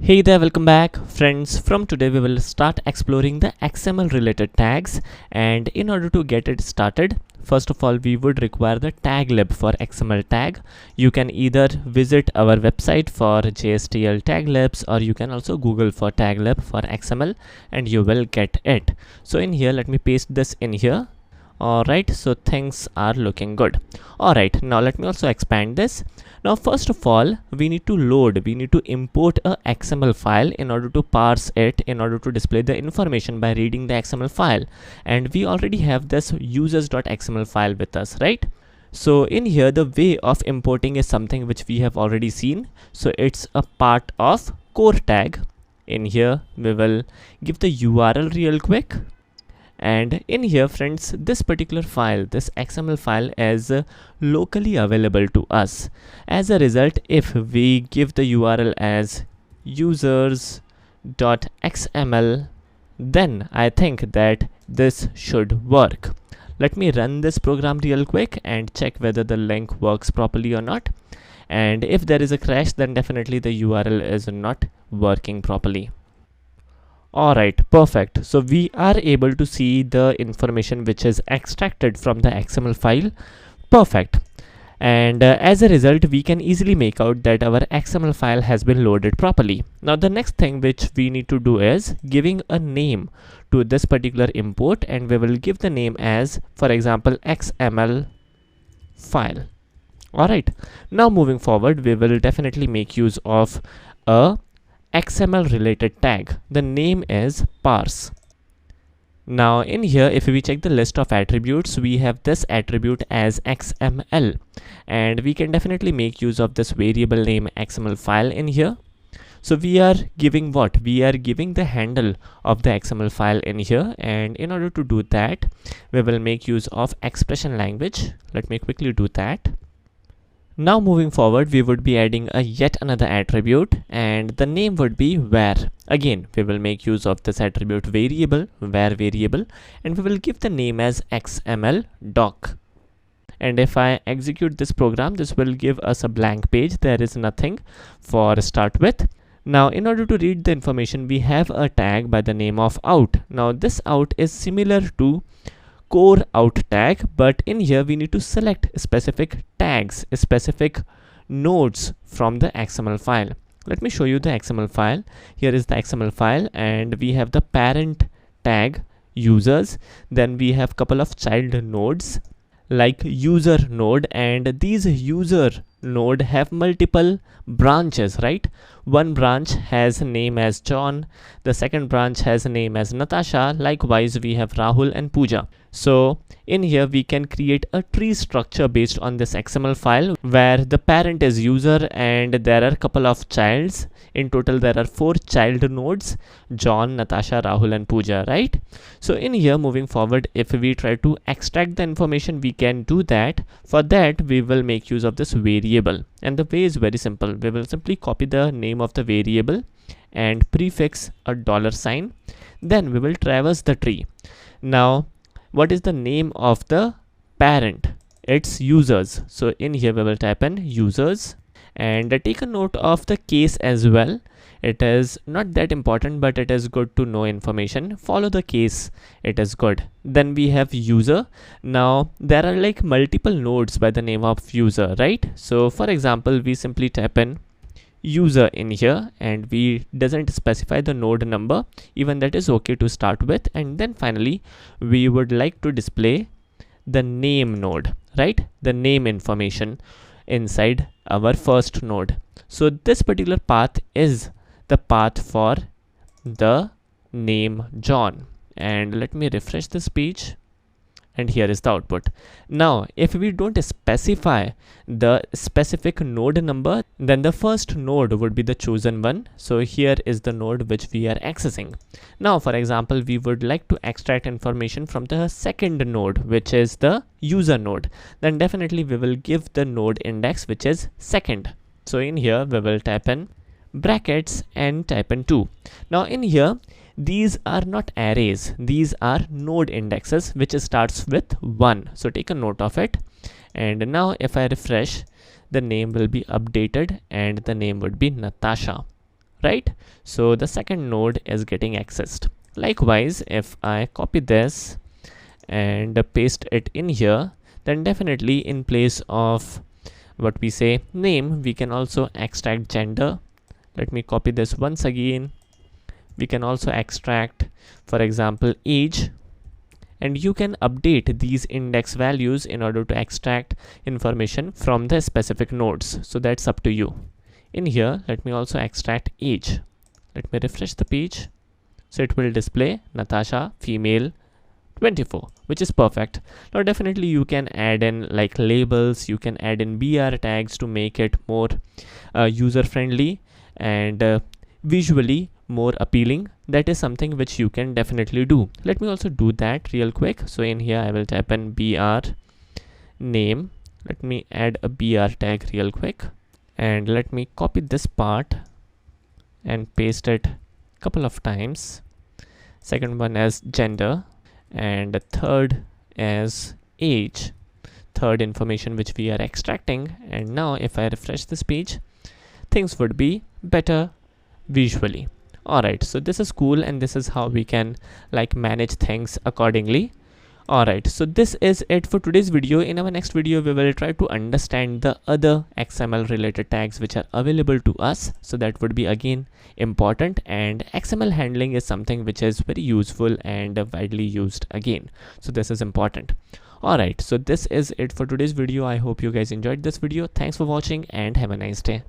Hey there, welcome back friends. From today we will start exploring the XML related tags, and in order to get it started, first of all we would require the tag lib for XML tag. You can either visit our website for JSTL tag libs, or you can also Google for tag lib for XML and you will get it. So in here, let me paste this in here. Alright, so things are looking good. Alright, now let me also expand this. Now first of all, we need to import a XML file in order to parse it, in order to display the information by reading the XML file. And we already have this users.xml file with us, right? So in here, the way of importing is something which we have already seen. So it's a part of core tag. In here, we will give the URL real quick. And in here friends, this particular file, this XML file is locally available to us. As a result, if we give the URL as users.xml, then I think that this should work. Let me run this program real quick and check whether the link works properly or not. And if there is a crash, then definitely the URL is not working properly. Alright, perfect. So we are able to see the information which is extracted from the XML file. Perfect. And as a result, we can easily make out that our XML file has been loaded properly. Now the next thing which we need to do is giving a name to this particular import, and we will give the name as, for example, XML file. Alright, now moving forward, we will definitely make use of a XML related tag. The name is Parse. Now in here, if we check the list of attributes, we have this attribute as XML, and we can definitely make use of this variable name XML file in here. So we are giving what? We are giving the handle of the XML file in here, and in order to do that, we will make use of expression language. Let me quickly do that. Now moving forward, we would be adding a yet another attribute, and the name would be where. Again, we will make use of this attribute variable, where variable, and we will give the name as XML doc. And if I execute this program, this will give us a blank page. There is nothing for start with. Now in order to read the information, we have a tag by the name of out. Now this out is similar to core out tag, but in here we need to select specific tags, specific nodes from the XML file. Let me show you the XML file. Here is the XML file, and we have the parent tag users. Then we have couple of child nodes like user node, and these user node have multiple branches, right? One branch has a name as John, the second branch has a name as Natasha, likewise we have Rahul and Pooja. So in here we can create a tree structure based on this XML file, where the parent is user and there are a couple of childs. In total there are 4 child nodes: John, Natasha, Rahul and Pooja, right? So in here, moving forward, if we try to extract the information, we can do that. For that, we will make use of this variable, and the way is very simple. We will simply copy the name of the variable and prefix a $sign. Then we will traverse the tree. Now what is the name of the parent? It's users. So in here we will type in users, and take a note of the case as well. It is not that important, but it is good to know information. Follow the case, it is good. Then we have user. Now there are like multiple nodes by the name of user, right? So for example, we simply type in user in here, and we doesn't specify the node number. Even that is okay to start with. And then finally we would like to display the name node, right? The name information inside our first node. So this particular path is the path for the name John. And let me refresh this page, and here is the output. Now if we don't specify the specific node number, then the first node would be the chosen one. So here is the node which we are accessing. Now for example, we would like to extract information from the second node, which is the user node. Then definitely we will give the node index which is second. So in here we will type in brackets and type in 2. Now in here, these are not arrays, these are node indexes which starts with 1. So take a note of it. And now if I refresh, the name will be updated and the name would be Natasha, right? So the second node is getting accessed. Likewise, if I copy this and paste it in here, then definitely in place of what we say name, we can also extract gender. Let me copy this once again. We can also extract, for example, age, and you can update these index values in order to extract information from the specific nodes. So that's up to you. In here, let me also extract age. Let me refresh the page. So it will display Natasha, female, 24, which is perfect. Now definitely you can add in like labels, you can add in BR tags to make it more user friendly and visually more appealing. That is something which you can definitely do. Let me also do that real quick. So in here I will type in BR name. Let me add a BR tag real quick, and let me copy this part and paste it a couple of times. Second one as gender, and the third as age, third information which we are extracting. And now if I refresh this page, things would be better visually. Alright, so this is cool, and this is how we can like manage things accordingly. Alright, so this is it for today's video. In our next video, we will try to understand the other XML related tags which are available to us. So that would be again important, and XML handling is something which is very useful and widely used again. So this is important. Alright, so this is it for today's video. I hope you guys enjoyed this video. Thanks for watching and have a nice day.